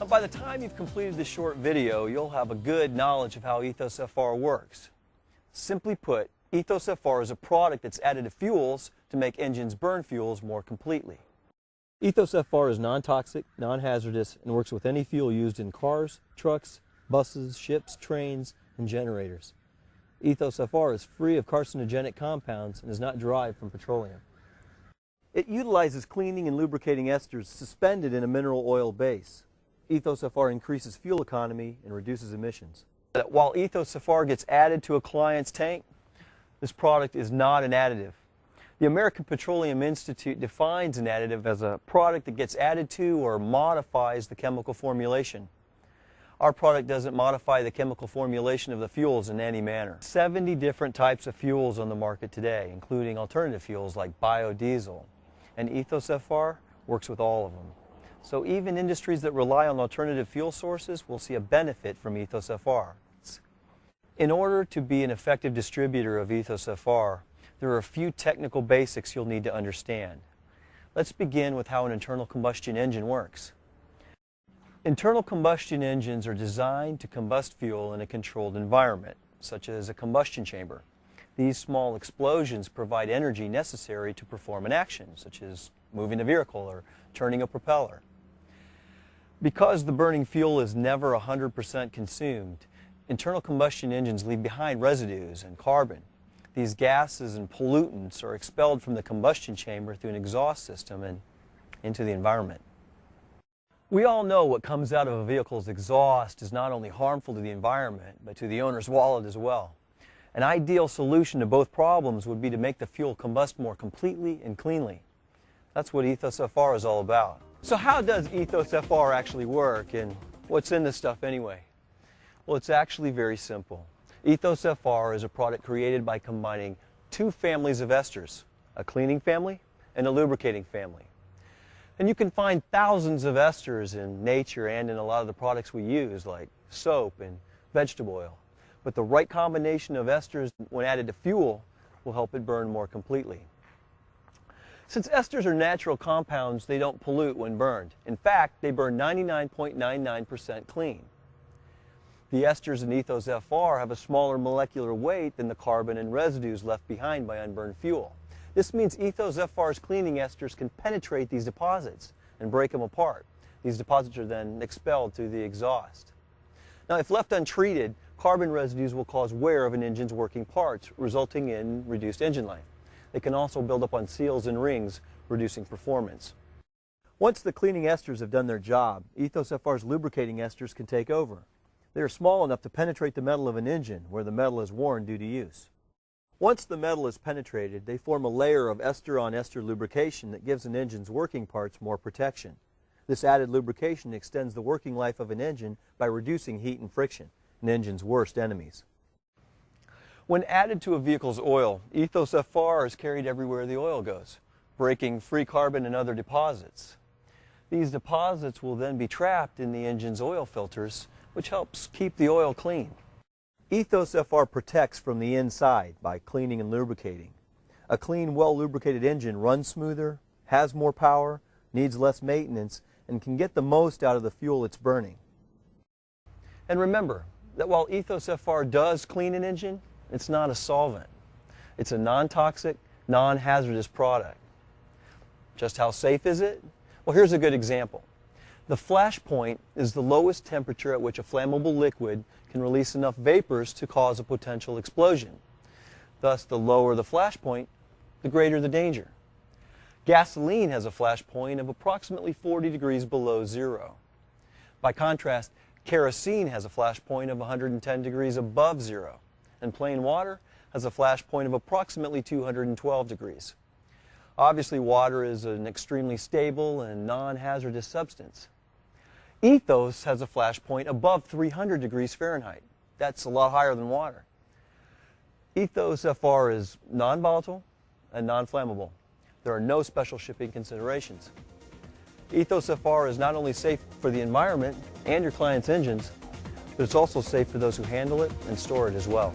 Now, by the time you've completed this short video, you'll have a good knowledge of how Ethos FR works. Simply put, Ethos FR is a product that's added to fuels to make engines burn fuels more completely. Ethos FR is non-toxic, non-hazardous, and works with any fuel used in cars, trucks, buses, ships, trains, and generators. Ethos FR is free of carcinogenic compounds and is not derived from petroleum. It utilizes cleaning and lubricating esters suspended in a mineral oil base. Ethos FR increases fuel economy and reduces emissions. While Ethos FR gets added to a client's tank, this product is not an additive. The American Petroleum Institute defines an additive as a product that gets added to or modifies the chemical formulation. Our product doesn't modify the chemical formulation of the fuels in any manner. 70 different types of fuels on the market today, including alternative fuels like biodiesel, and Ethos FR works with all of them. So even industries that rely on alternative fuel sources will see a benefit from Ethos FR. In order to be an effective distributor of Ethos FR, there are a few technical basics you'll need to understand. Let's begin with how an internal combustion engine works. Internal combustion engines are designed to combust fuel in a controlled environment, such as a combustion chamber. These small explosions provide energy necessary to perform an action, such as moving a vehicle or turning a propeller. Because the burning fuel is never 100% consumed, internal combustion engines leave behind residues and carbon. These gases and pollutants are expelled from the combustion chamber through an exhaust system and into the environment. We all know what comes out of a vehicle's exhaust is not only harmful to the environment, but to the owner's wallet as well. An ideal solution to both problems would be to make the fuel combust more completely and cleanly. That's what Ethos FR is all about. So how does Ethos FR actually work, and what's in this stuff anyway? Well, it's actually very simple. Ethos FR is a product created by combining two families of esters, a cleaning family and a lubricating family. And you can find thousands of esters in nature and in a lot of the products we use, like soap and vegetable oil. But the right combination of esters when added to fuel will help it burn more completely. Since esters are natural compounds, they don't pollute when burned. In fact, they burn 99.99% clean. The esters in Ethos FR have a smaller molecular weight than the carbon and residues left behind by unburned fuel. This means Ethos FR's cleaning esters can penetrate these deposits and break them apart. These deposits are then expelled through the exhaust. Now, if left untreated, carbon residues will cause wear of an engine's working parts, resulting in reduced engine life. They can also build up on seals and rings, reducing performance. Once the cleaning esters have done their job, Ethos FR's lubricating esters can take over. They are small enough to penetrate the metal of an engine where the metal is worn due to use. Once the metal is penetrated, they form a layer of ester-on-ester lubrication that gives an engine's working parts more protection. This added lubrication extends the working life of an engine by reducing heat and friction, an engine's worst enemies. When added to a vehicle's oil, Ethos FR is carried everywhere the oil goes, breaking free carbon and other deposits. These deposits will then be trapped in the engine's oil filters, which helps keep the oil clean. Ethos FR protects from the inside by cleaning and lubricating. A clean, well-lubricated engine runs smoother, has more power, needs less maintenance, and can get the most out of the fuel it's burning. And remember that while Ethos FR does clean an engine, it's not a solvent. It's a non-toxic, non-hazardous product. Just how safe is it? Well, here's a good example. The flash point is the lowest temperature at which a flammable liquid can release enough vapors to cause a potential explosion. Thus, the lower the flash point, the greater the danger. Gasoline has a flash point of approximately 40 degrees below zero. By contrast, kerosene has a flash point of 110 degrees above zero, and plain water has a flash point of approximately 212 degrees. Obviously, water is an extremely stable and non-hazardous substance. Ethos has a flash point above 300 degrees Fahrenheit. That's a lot higher than water. Ethos FR is non-volatile and non-flammable. There are no special shipping considerations. Ethos FR is not only safe for the environment and your client's engines, but it's also safe for those who handle it and store it as well.